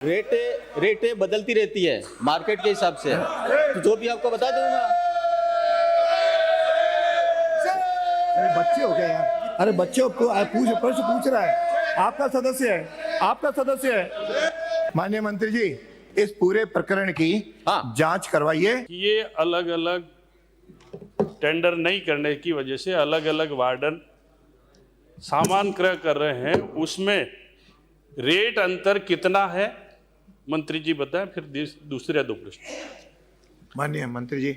रेटें बदलती रहती है मार्केट के हिसाब से, तो जो भी आपको बता दूंगा। अरे बच्चे हो गए यार, अरे बच्चे को प्रश्न पूछ रहा है, आपका सदस्य है। माननीय मंत्री जी, इस पूरे प्रकरण की जांच करवाइए। ये अलग अलग टेंडर नहीं करने की वजह से अलग अलग वार्डन सामान क्रय कर रहे हैं, उसमें रेट अंतर कितना है मंत्री जी बताएं, फिर दूसरे दो प्रश्न। माननीय मंत्री जी।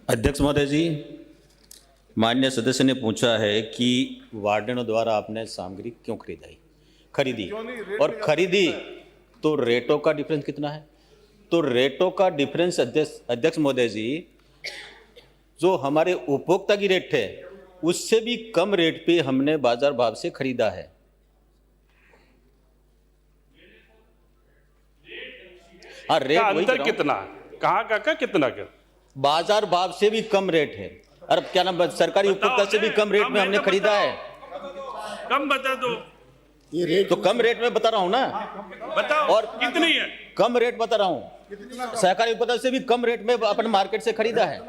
अध्यक्ष महोदय जी, माननीय सदस्य ने पूछा है कि वार्डनों द्वारा आपने सामग्री क्यों खरीदी और खरीदी तो रेटों का डिफरेंस कितना है? तो रेटों का डिफरेंस अध्यक्ष महोदय जी, जो हमारे उपभोक्ता की रेट है उससे भी कम रेट पे हमने बाजार भाव से खरीदा है। हाँ, रेट अंतर कितना है? कहाँ का कितना का? बाजार भाव से भी कम रेट है। अरे क्या नाम, सरकारी उपभोक्ता से भी कम रेट में हमने खरीदा है। कम बता दो। ये रेट तो कम रेट में बता रहा हूं ना, बताओ और कितनी है? कम रेट बता रहा हूं। सहकारी उपभोक्ता से भी कम रेट में अपन मार्केट से खरीदा है,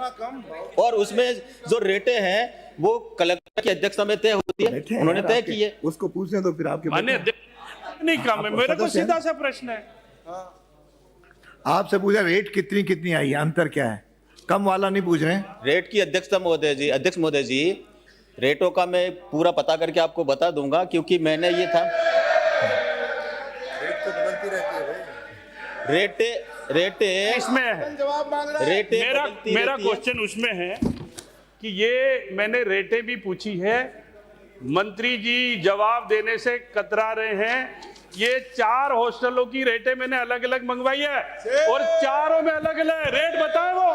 और उसमें जो रेटें हैं वो कलेक्टर की अध्यक्षता में तय होती है, उन्होंने तय की है। उसको पूछने तो फिर आपके नहीं कम है, मेरे को सीधा सा प्रश्न है। आपसे पूछा रेट कितनी आई है, अंतर क्या है? कम वाला नहीं पूछ रहे हैं। रेट की अध्यक्षता महोदय जी, अध्यक्ष महोदय जी, रेटों का मैं पूरा पता करके आपको बता दूंगा, क्योंकि मैंने ये था रेट तो बदलती रहती है भाई। रेटें इसमें है जवाब मांग रहा है। रेटें मेरा क्वेश्चन उसमें है कि ये मैंने रेटें भी पूछी है, मंत्री जी जवाब देने से कतरा रहे हैं। ये 4 हॉस्टलों की रेटें मैंने अलग अलग मंगवाई है और चारों में अलग अलग रेट बताए, वो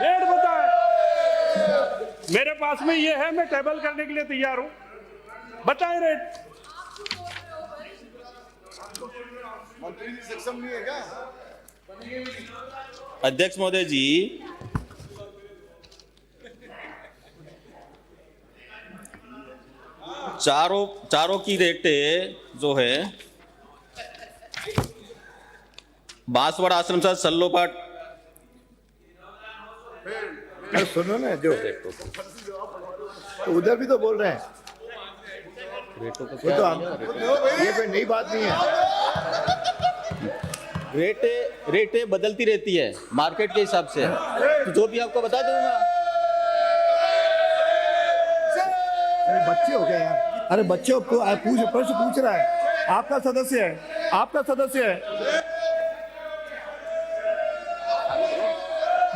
रेट बताए मेरे पास में ये है, मैं टेबल करने के लिए तैयार हूं, बताए रेट। मंत्री जी सक्षम नहीं है क्या? अध्यक्ष महोदय जी, चारों की रेटें जो है बांसवाड़ा आश्रम से सल्लोपाट। अरे सुनो ना, जो तो उधर भी तो बोल रहे हैं, रेटों का वो तो हम ये कोई नई बात नहीं है। रेटें बदलती रहती है मार्केट के हिसाब से, तो जो भी आपको बता दूंगा। अरे बच्चे हो गए यार, अरे बच्चे को प्रश्न पूछ रहा है, आपका सदस्य है।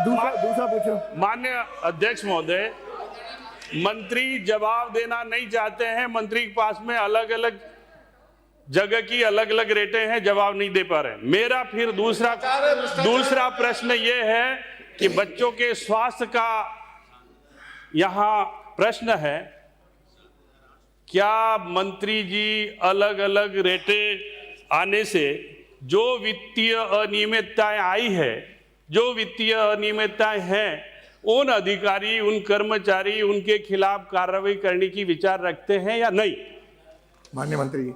दूसरा पूछो। माननीय अध्यक्ष महोदय, मंत्री जवाब देना नहीं चाहते हैं, मंत्री के पास में अलग अलग जगह की अलग अलग रेटें हैं, जवाब नहीं दे पा रहे हैं। मेरा फिर दूसरा प्रश्न ये है कि बच्चों के स्वास्थ्य का यहाँ प्रश्न है, क्या मंत्री जी अलग अलग रेटें आने से जो वित्तीय अनियमितताएं आई है, जो वित्तीय अनियमितताएं हैं, उन अधिकारी, उन कर्मचारी, उनके खिलाफ कार्रवाई करने की विचार रखते हैं या नहीं? माननीय मंत्री जी।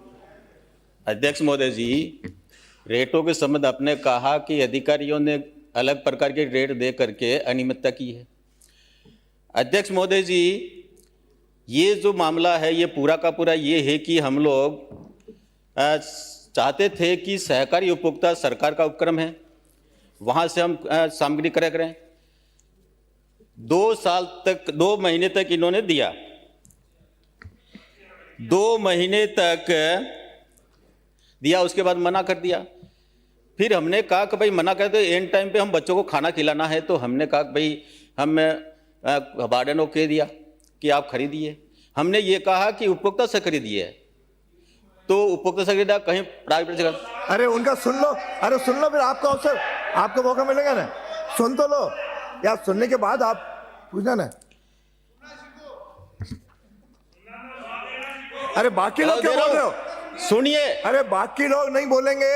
अध्यक्ष महोदय जी, रेटों के संबंध आपने कहा कि अधिकारियों ने अलग प्रकार के रेट दे करके अनियमितता की है। अध्यक्ष महोदय जी, ये जो मामला है ये पूरा का पूरा ये है कि हम लोग चाहते थे कि सहकारी उपभोक्ता सरकार का उपक्रम है, वहां से हम सामग्री क्रय करें। 2 महीने तक इन्होंने दिया, 2 महीने तक दिया, उसके बाद मना कर दिया। फिर हमने कहा कि भाई मना कर दो, एंड टाइम पे हम बच्चों को खाना खिलाना है, तो हमने कहा कि भाई हम वार्डन को कह दिया कि आप खरीदिए। हमने ये कहा कि उपभोक्ता से खरीदिए, तो उपभोक्ता से खरीदा, कहीं प्राइवेट जगह। अरे उनका सुन लो, फिर आपका अवसर, आपको मौका मिलेगा ना, सुन तो लो, या सुनने के बाद आप पूछना ना। अरे बाकी लोग क्या बोल रहे हो? सुनिए, अरे बाकी लोग नहीं बोलेंगे।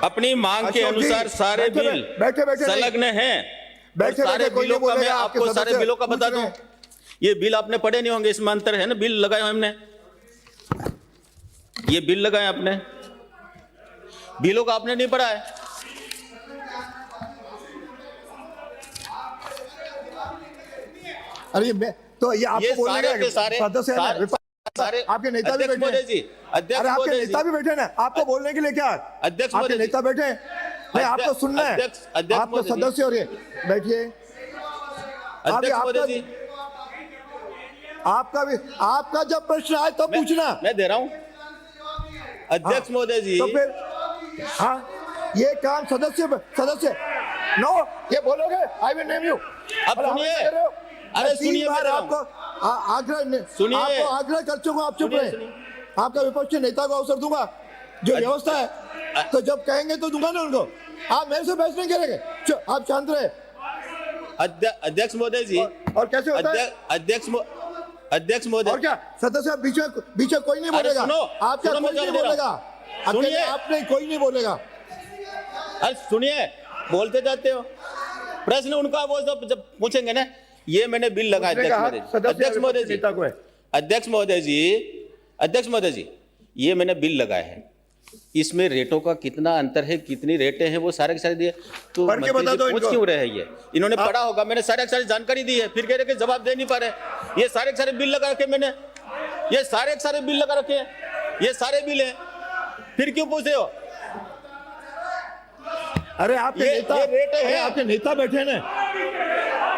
अपनी मांग के अनुसार सारे बिल संलग्न हैं। सारे बिलों का मैं आपको सारे बिलों का बता दूं। ये बिल आपने पढ़े नहीं होंगे, इसमें अंतर है ना, बिल लगाए हमने। ये बिल लगाए आपने, बिलों का आपने नहीं पढ़ा है। अरे मैं तो ये आपको बोलने सारे के सारे सदस्य हैं ना, सारे आपके नेता भी अध्यक्ष बैठे महोदय हैं। जी, अध्यक्ष अरे आपके महोदय नेता जी, भी बैठे हैं ना, आपको बोलने के लिए क्या? अध्यक्ष आपके महोदय जी, नेता बैठे हैं, नहीं आपको सुनना है, अध्यक्ष आप तो महोदय जी, सदस्य हो रहे, बैठिए। अध्यक्ष महोदय जी, आपका जब प्रश्न आए तो पूछना। मैं दे रहा हूं अध्यक्ष महोदय जी। तो फिर हाँ, ये काम सदस्य नो, ये बोलोगे आई विल नेम यू। अब सुनिए, अरे सुनिए, मैं दे रहा हूं। आपको आग्रह सुनिए, आपको आग्रह कर चुका हूं, आप चुप रहे। आपका विपक्षी नेता को अवसर दूंगा, जो व्यवस्था है तो जब कहेंगे तो दूंगा ना उनको। आप मेरे से बहस नहीं करेंगे, आप शांत रहे। अध्यक्ष महोदय जी, और कैसे होता है? अध्यक्ष महोदय, और क्या सदस्य बीच में कोई नहीं बोलेगा, सुनो, आपका सुनो, कोई मैं नहीं जवाब दे रहा बोलेगा, हूं। सुनिए, आपने कोई नहीं बोलेगा। अरे सुनिए, बोलते जाते हो। प्रश्न उनका वो जब पूछेंगे ना, ये मैंने बिल लगाया अध्यक्ष महोदय जी, अध्यक्ष महोदय जी, ये मैंने बिल लगाया है, इसमें रेटों का कितना अंतर है, कितनी रेटें हैं, वो सारे के सारे दिए। तो पढ़ के बता दो पूछ इनको। क्यों रहे हैं? ये इन्होंने पढ़ा होगा, मैंने सारे के सारे जानकारी दी है, फिर कह रहे कि जवाब दे नहीं पा रहे। ये सारे के सारे बिल लगा रखे मैंने, ये सारे के सारे बिल लगा रखे हैं, ये सारे बिल हैं, फिर क्यों पूछे हो? अरे आपके नेता, रेट है, आपके नेता बैठे ना,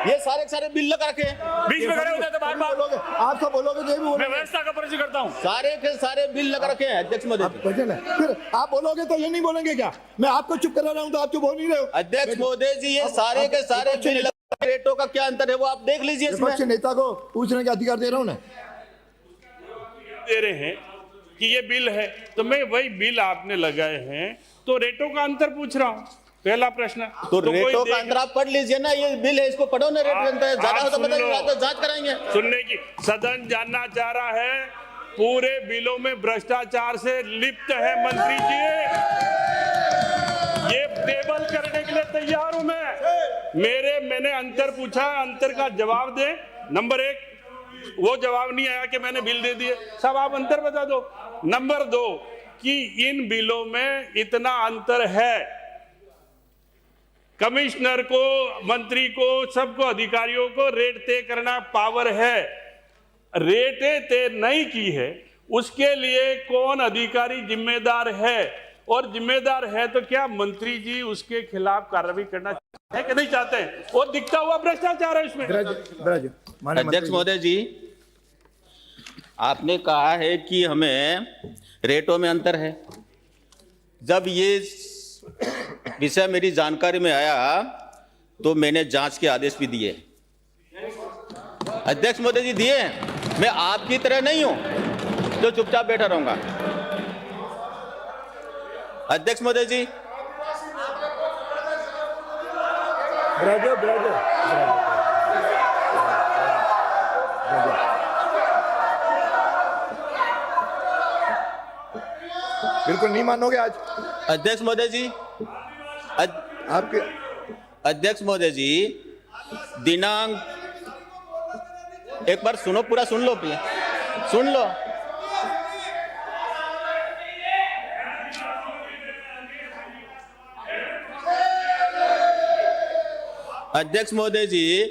ये सारे के सारे बिल लगा रखे हैं, बीच में खड़े होते तो बार बार बोलोगे, आप सब बोलोगे तो ये भी मैं बोलोगे। व्यवस्था का परिचय करता हूँ। सारे के सारे बिल लगा रखे हैं अध्यक्ष महोदय जी। बैठे ना, फिर आप बोलोगे तो ये नहीं बोलेंगे क्या? मैं आपको चुप करा रहा हूँ तो आप चुप हो नहीं रहे हो। अध्यक्ष महोदय जी, ये सारे के सारे बिल लगा, रेटों का क्या अंतर है वो आप देख लीजिए इसमें। विपक्षी नेता को पूछने का अधिकार दे रहा हूँ ना। दे रहे हैं कि ये बिल है, तो मैं वही बिल आपने लगाए हैं, तो रेटों का अंतर पूछ रहा हूँ। पहला प्रश्न तो कोई रेटों का देख- अंतर आप पढ़ लीजिए ना, ये बिल है, इसको पढ़ो ना, रेट अंतर है, ज्यादा आप हो तो सुन बताइए, लो। तो जांच कराएंगे। सुनने की सदन जानना चाह रहा है, पूरे बिलों में भ्रष्टाचार से लिप्त है मंत्री जी, ये टेबल करने के लिए तैयार हूं मैं। मैंने अंतर पूछा, अंतर का जवाब दे। नंबर 1, वो जवाब नहीं आया कि मैंने बिल दे दिए। सब आप अंतर बता दो। नंबर 2, कि इन बिलों में इतना अंतर है, कमिश्नर को, मंत्री को, सबको, अधिकारियों को रेट तय करना पावर है, रेटें तय नहीं की है, उसके लिए कौन अधिकारी जिम्मेदार है? और जिम्मेदार है तो क्या मंत्री जी उसके खिलाफ कार्रवाई करना चाहते हैं कि नहीं चाहते हैं? वो दिखता हुआ भ्रष्टाचार है इसमें। अध्यक्ष महोदय जी, आपने कहा है कि हमें रेटों में अंतर है। जब ये विषय मेरी जानकारी में आया तो मैंने जांच के आदेश भी दिए। अध्यक्ष महोदय जी दिए। मैं आपकी तरह नहीं हूं जो चुपचाप बैठा रहूंगा। अध्यक्ष महोदय जी, बिल्कुल नहीं मानोगे आज अध्यक्ष महोदय जी, आपके अध्यक्ष महोदय जी, दिनांक, एक बार सुनो, पूरा सुन लो, सुन लो। अध्यक्ष महोदय जी,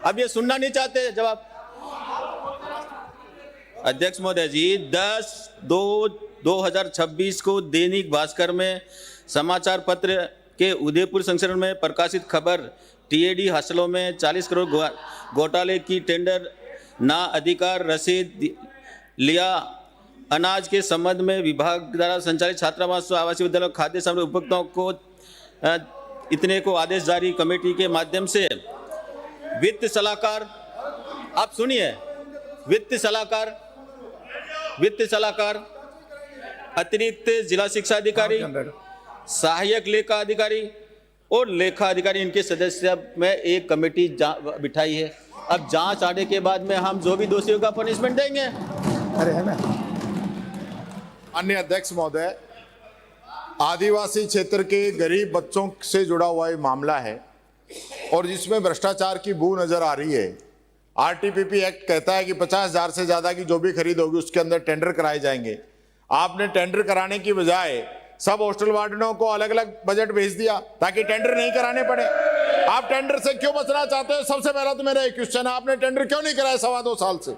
अब ये सुनना नहीं चाहते जवाब। अध्यक्ष महोदय जी, 10/2/2026 को दैनिक भास्कर में समाचार पत्र के उदयपुर संस्करण में प्रकाशित खबर, टीएडी हासिलों में 40 करोड़ घोटाले की टेंडर ना अधिकार रसीद लिया, अनाज के संबंध में विभाग द्वारा संचालित छात्रावास आवासीय विद्यालय खाद्य सामग्री उपभोक्ताओं को इतने को आदेश जारी कमेटी के माध्यम से वित्त सलाहकार, आप सुनिए, वित्त सलाहकार, अतिरिक्त जिला शिक्षा अधिकारी, सहायक लेखा अधिकारी और लेखा अधिकारी, इनके सदस्य में एक कमेटी बिठाई है। अब जांच आने के बाद में हम जो भी दोषियों का पनिशमेंट देंगे। अरे है ना। माननीय अध्यक्ष महोदय, आदिवासी क्षेत्र के गरीब बच्चों से जुड़ा हुआ ये मामला है और जिसमें भ्रष्टाचार की बू नजर आ रही है। आरटीपीपी एक्ट कहता है कि 50,000 से ज्यादा की जो भी खरीद होगी उसके अंदर टेंडर कराए जाएंगे। आपने टेंडर कराने की बजाय सब हॉस्टल वार्डनों को अलग अलग बजट भेज दिया ताकि टेंडर नहीं कराने पड़े। आप टेंडर से क्यों बचना चाहते हो? सबसे पहला तो मेरा एक क्वेश्चन है, आपने टेंडर क्यों नहीं कराया 2.25 साल से?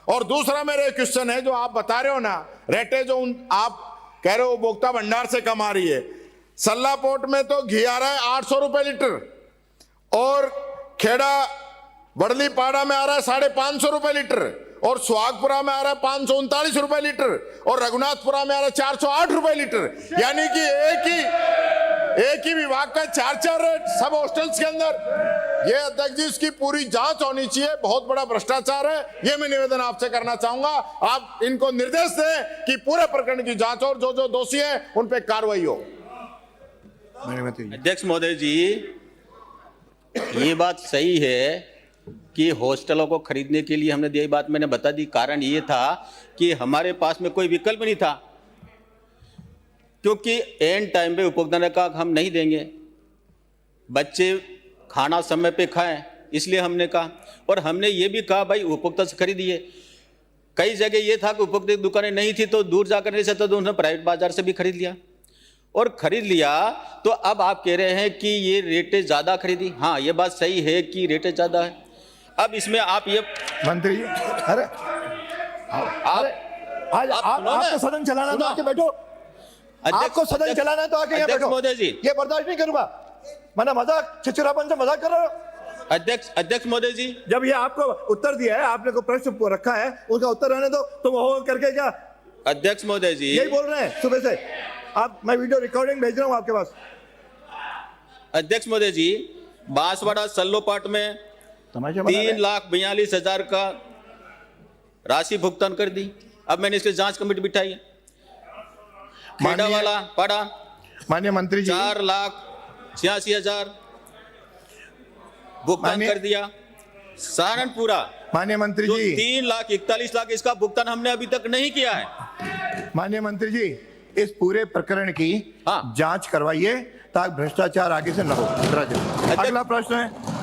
और दूसरा मेरा एक क्वेश्चन है, जो आप बता रहे हो ना रेटे जो आप कह रहे हो उपभोक्ता भंडार से कम आ रही है, सल्ला पोर्ट में तो घी आ रहा है 800 रुपए लीटर और खेड़ा बड़ली पाड़ा में आ रहा है 550 रुपए लीटर और सुहागपुरा में आ रहा है 539 रुपए लीटर और रघुनाथपुरा में आ रहा है 408 रुपए लीटर। यानी कि एक ही विभाग का 4 रेट सब हॉस्टल्स के अंदर। ये अध्यक्ष जी इसकी पूरी जांच होनी चाहिए, बहुत बड़ा भ्रष्टाचार है। ये मैं निवेदन आपसे करना चाहूंगा, आप इनको निर्देश दें कि पूरे प्रकरण की जांच और जो जो दोषी हैं उन पे कार्रवाई हो। अध्यक्ष महोदय जी, ये बात सही है कि हॉस्टलों को खरीदने के लिए हमने यही बात मैंने बता दी। कारण ये था कि हमारे पास में कोई विकल्प नहीं था, क्योंकि एन टाइम पे उपभोक्ता ने कहा हम नहीं देंगे, बच्चे खाना समय पे खाएं, इसलिए हमने कहा। और हमने ये भी कहा भाई उपभोक्ता से खरीदिए। कई जगह ये था कि उपभोक्ता की दुकानें नहीं थी तो दूर जाकर नहीं सकता, तो उन्होंने प्राइवेट बाजार से भी खरीद लिया। और खरीद लिया तो अब आप कह रहे हैं कि ये रेटें ज़्यादा खरीदी। हाँ, ये बात सही है कि रेटें ज़्यादा है। अब इसमें आप ये मंत्री जी, अरे आज आपको सदन चलाना तो आके बैठो। आपको सदन चलाना है तो आके यहाँ बैठो। महोदय जी, ये बर्दाश्त नहीं करूंगा। मैंने मजाक चिचिरापन से मजाक कर रहा हूँ। अध्यक्ष महोदय जी, जब ये आपको उत्तर दिया है, आपने को प्रश्न रखा है, उसका उत्तर रहने दो। तुम हो करके क्या अध्यक्ष महोदय जी, यही बोल रहे हैं सुबह से आप? मैं वीडियो रिकॉर्डिंग भेज रहा हूँ आपके पास। अध्यक्ष महोदय जी, बांसवाड़ा सल्लोपाट में 3,42,000 का राशि भुगतान कर दी। अब मैंने इसकी जांच कमेटी बिठाई है। खेड़ा वाला पड़ा माननीय मंत्री जी, 4,86,000 भुगतान कर दिया। सहारनपुरा माननीय मंत्री जो जी, 3,41,00,000 इसका भुगतान हमने अभी तक नहीं किया है। माननीय मंत्री जी, इस पूरे प्रकरण की हाँ। जांच करवाइए ताकि भ्रष्टाचार आगे से न हो। अगला प्रश्न है